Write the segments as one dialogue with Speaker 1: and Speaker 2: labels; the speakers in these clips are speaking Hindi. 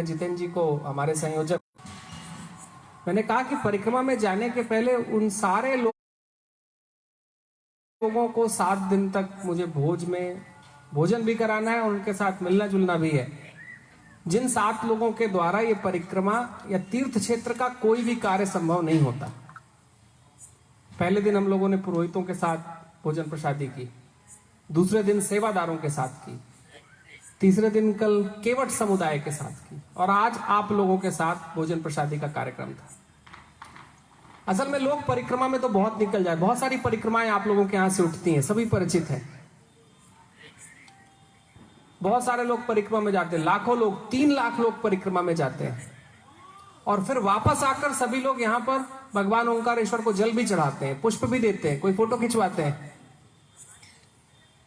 Speaker 1: जितेंद्र जी को, हमारे संयोजक, मैंने कहा कि परिक्रमा में जाने के पहले उन सारे लोगों को 7 दिन तक मुझे भोजन भी कराना है और उनके साथ मिलना जुलना भी है, जिन 7 लोगों के द्वारा ये परिक्रमा या तीर्थ क्षेत्र का कोई भी कार्य संभव नहीं होता। पहले दिन हम लोगों ने पुरोहितों के साथ भोजन प्रसादी की, दूसरे दिन सेवादारों के साथ की, तीसरे दिन कल केवट समुदाय के साथ की और आज आप लोगों के साथ भोजन प्रसादी का कार्यक्रम था। असल में लोग परिक्रमा में तो बहुत निकल जाए, बहुत सारी परिक्रमाएं आप लोगों के यहां से उठती हैं, सभी परिचित हैं। बहुत सारे लोग परिक्रमा में जाते हैं, लाखों लोग, 3 लाख लोग परिक्रमा में जाते हैं और फिर वापस आकर सभी लोग यहां पर भगवान ओंकारेश्वर को जल भी चढ़ाते हैं, पुष्प भी देते हैं, कोई फोटो खिंचवाते हैं।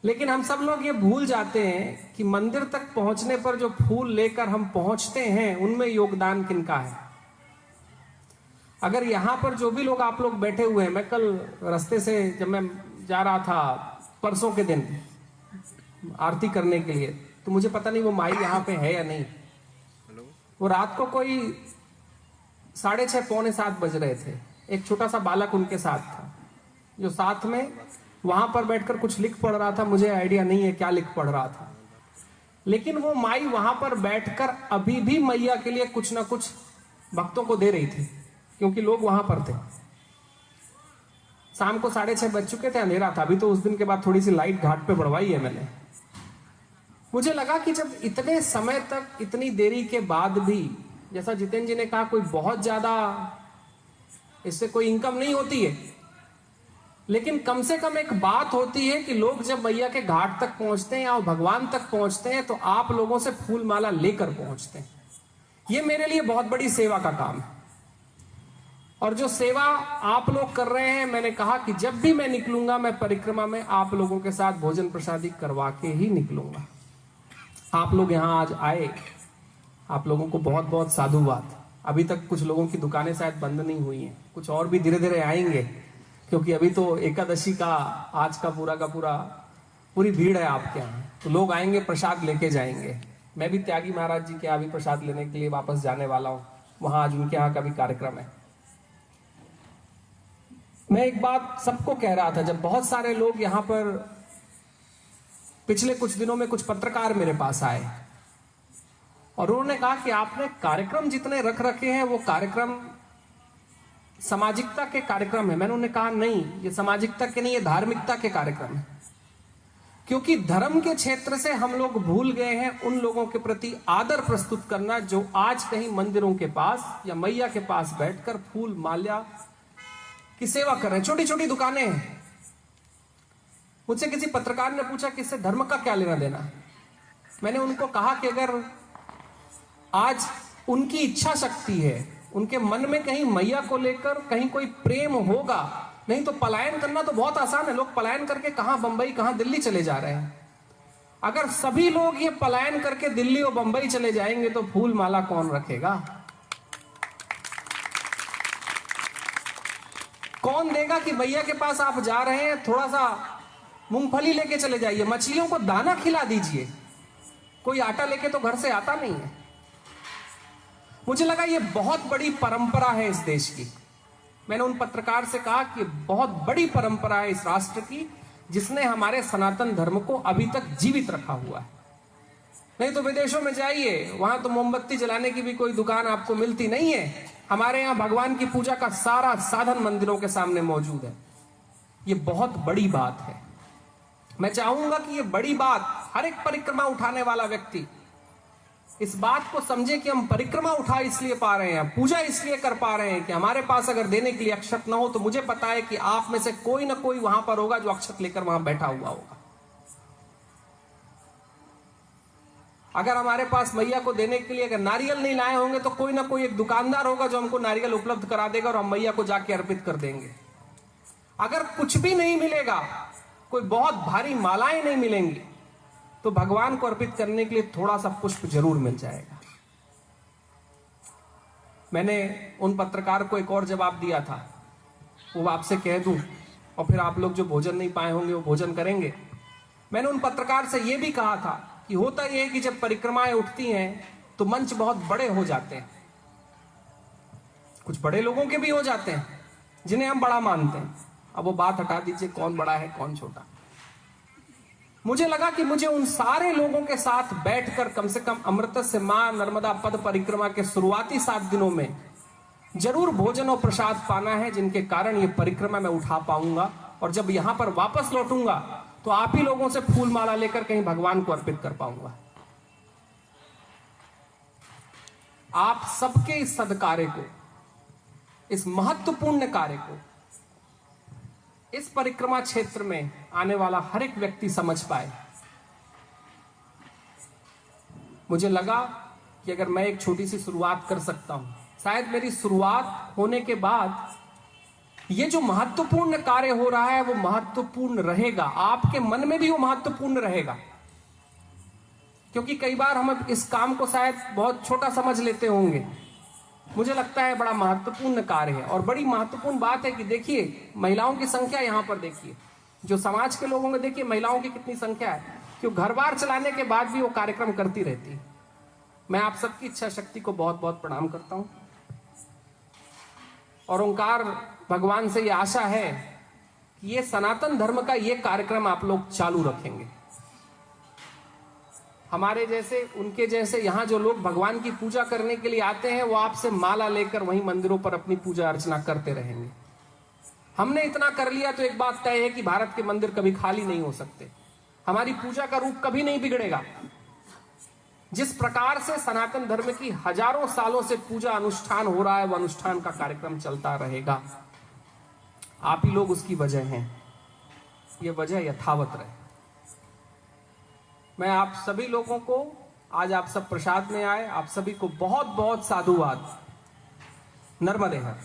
Speaker 1: लेकिन हम सब लोग ये भूल जाते हैं कि मंदिर तक पहुंचने पर जो फूल लेकर हम पहुंचते हैं उनमें योगदान किनका है। अगर यहां पर जो भी लोग आप लोग बैठे हुए हैं, मैं कल रास्ते से जब मैं जा रहा था परसों के दिन आरती करने के लिए, तो मुझे पता नहीं वो माई यहां पे है या नहीं। वो रात को कोई 6:30 पौने 7 बज रहे थे, एक छोटा सा बालक उनके साथ था जो साथ में वहां पर बैठकर कुछ लिख पढ़ रहा था। मुझे आइडिया नहीं है क्या लिख पढ़ रहा था, लेकिन वो माई वहां पर बैठकर अभी भी मैया के लिए कुछ ना कुछ भक्तों को दे रही थी, क्योंकि लोग वहां पर थे। शाम को 6:30 बज चुके थे, अंधेरा था। अभी तो उस दिन के बाद थोड़ी सी लाइट घाट पे बढ़वाई है मैंने। मुझे लगा कि जब इतने समय तक, इतनी देरी के बाद भी, जैसा जितेंद्र जी ने कहा, कोई बहुत ज्यादा इससे कोई इनकम नहीं होती है, लेकिन कम से कम एक बात होती है कि लोग जब मैया के घाट तक पहुंचते हैं या भगवान तक पहुंचते हैं तो आप लोगों से फूल माला लेकर पहुंचते हैं। ये मेरे लिए बहुत बड़ी सेवा का काम है और जो सेवा आप लोग कर रहे हैं, मैंने कहा कि जब भी मैं निकलूंगा मैं परिक्रमा में आप लोगों के साथ भोजन प्रसादी करवा के ही निकलूंगा। आप लोग यहां आज आए, आप लोगों को बहुत बहुत साधुवाद। अभी तक कुछ लोगों की दुकानें शायद बंद नहीं हुई हैं, कुछ और भी धीरे धीरे आएंगे, क्योंकि अभी तो एकादशी का आज का पूरी भीड़ है आपके यहाँ, तो लोग आएंगे, प्रसाद लेके जाएंगे। मैं भी त्यागी महाराज जी के यहाँ भी प्रसाद लेने के लिए वापस जाने वाला हूँ, वहां आज उनके यहाँ का भी कार्यक्रम है। मैं एक बात सबको कह रहा था, जब बहुत सारे लोग यहाँ पर पिछले कुछ दिनों में कुछ पत्रकार मेरे पास आए और उन्होंने कहा कि आपने कार्यक्रम जितने रख रखे हैं वो कार्यक्रम सामाजिकता के कार्यक्रम है। मैंने उन्हें कहा नहीं, ये सामाजिकता के नहीं, ये धार्मिकता के कार्यक्रम है, क्योंकि धर्म के क्षेत्र से हम लोग भूल गए हैं उन लोगों के प्रति आदर प्रस्तुत करना जो आज कहीं मंदिरों के पास या मैया के पास बैठकर फूल माल्या की सेवा कर रहे हैं। छोटी छोटी दुकानें हैं। मुझसे किसी पत्रकार ने पूछा कि इससे धर्म का क्या लेना देना। मैंने उनको कहा कि अगर आज उनकी इच्छा शक्ति है, उनके मन में कहीं मैया को लेकर कहीं कोई प्रेम होगा, नहीं तो पलायन करना तो बहुत आसान है। लोग पलायन करके कहां बंबई, कहां दिल्ली चले जा रहे हैं। अगर सभी लोग ये पलायन करके दिल्ली और बंबई चले जाएंगे तो फूल माला कौन रखेगा, कौन देगा कि भैया के पास आप जा रहे हैं, थोड़ा सा मूंगफली लेके चले जाइए, मछलियों को दाना खिला दीजिए। कोई आटा लेके तो घर से आता नहीं है। मुझे लगा ये बहुत बड़ी परंपरा है इस देश की। मैंने उन पत्रकार से कहा कि बहुत बड़ी परंपरा है इस राष्ट्र की, जिसने हमारे सनातन धर्म को अभी तक जीवित रखा हुआ है। नहीं तो विदेशों में जाइए, वहां तो मोमबत्ती जलाने की भी कोई दुकान आपको मिलती नहीं है। हमारे यहाँ भगवान की पूजा का सारा साधन मंदिरों के सामने मौजूद है। ये बहुत बड़ी बात है। मैं चाहूंगा कि ये बड़ी बात हर एक परिक्रमा उठाने वाला व्यक्ति इस बात को समझे कि हम परिक्रमा उठा इसलिए पा रहे हैं, पूजा इसलिए कर पा रहे हैं कि हमारे पास अगर देने के लिए अक्षत ना हो तो मुझे पता है कि आप में से कोई ना कोई वहां पर होगा जो अक्षत लेकर वहां बैठा हुआ होगा। अगर हमारे पास मैया को देने के लिए अगर नारियल नहीं लाए होंगे तो कोई ना कोई एक दुकानदार होगा जो हमको नारियल उपलब्ध करा देगा और हम मैया को जाके अर्पित कर देंगे। अगर कुछ भी नहीं मिलेगा, कोई बहुत भारी मालाएं नहीं मिलेंगी, तो भगवान को अर्पित करने के लिए थोड़ा सा पुष्प जरूर मिल जाएगा। मैंने उन पत्रकार को एक और जवाब दिया था, वो आपसे कह दूं, और फिर आप लोग जो भोजन नहीं पाए होंगे वो भोजन करेंगे। मैंने उन पत्रकार से यह भी कहा था कि होता यह है कि जब परिक्रमाएं उठती हैं तो मंच बहुत बड़े हो जाते हैं, कुछ बड़े लोगों के भी हो जाते हैं जिन्हें हम बड़ा मानते हैं। अब वो बात हटा दीजिए कौन बड़ा है कौन छोटा। मुझे लगा कि मुझे उन सारे लोगों के साथ बैठकर कम से कम अमृत से मां नर्मदा पद परिक्रमा के शुरुआती 7 दिनों में जरूर भोजन और प्रसाद पाना है, जिनके कारण ये परिक्रमा मैं उठा पाऊंगा, और जब यहां पर वापस लौटूंगा तो आप ही लोगों से फूल माला लेकर कहीं भगवान को अर्पित कर पाऊंगा। आप सबके इस सदकार्य को, इस महत्वपूर्ण कार्य को इस परिक्रमा क्षेत्र में आने वाला हर एक व्यक्ति समझ पाए। मुझे लगा कि अगर मैं एक छोटी सी शुरुआत कर सकता हूं, शायद मेरी शुरुआत होने के बाद ये जो महत्वपूर्ण कार्य हो रहा है वो महत्वपूर्ण रहेगा, आपके मन में भी वो महत्वपूर्ण रहेगा। क्योंकि कई बार हम इस काम को शायद बहुत छोटा समझ लेते होंगे, मुझे लगता है बड़ा महत्वपूर्ण कार्य है। और बड़ी महत्वपूर्ण बात है कि देखिए महिलाओं की संख्या यहां पर देखिए, जो समाज के लोगों में देखिए महिलाओं की कितनी संख्या है, कि घर बार चलाने के बाद भी वो कार्यक्रम करती रहती है। मैं आप सबकी इच्छा शक्ति को बहुत बहुत प्रणाम करता हूं, और ओंकार भगवान से ये आशा है कि ये सनातन धर्म का ये कार्यक्रम आप लोग चालू रखेंगे। हमारे जैसे, उनके जैसे यहां जो लोग भगवान की पूजा करने के लिए आते हैं, वो आपसे माला लेकर वहीं मंदिरों पर अपनी पूजा अर्चना करते रहेंगे। हमने इतना कर लिया तो एक बात तय है कि भारत के मंदिर कभी खाली नहीं हो सकते, हमारी पूजा का रूप कभी नहीं बिगड़ेगा। जिस प्रकार से सनातन धर्म की हजारों सालों से पूजा अनुष्ठान हो रहा है, वह अनुष्ठान का कार्यक्रम चलता रहेगा। आप ही लोग उसकी वजह हैं, ये वजह यथावत रहे। मैं आप सभी लोगों को, आज आप सब प्रसाद में आए, आप सभी को बहुत बहुत साधुवाद। नर्मदे हर।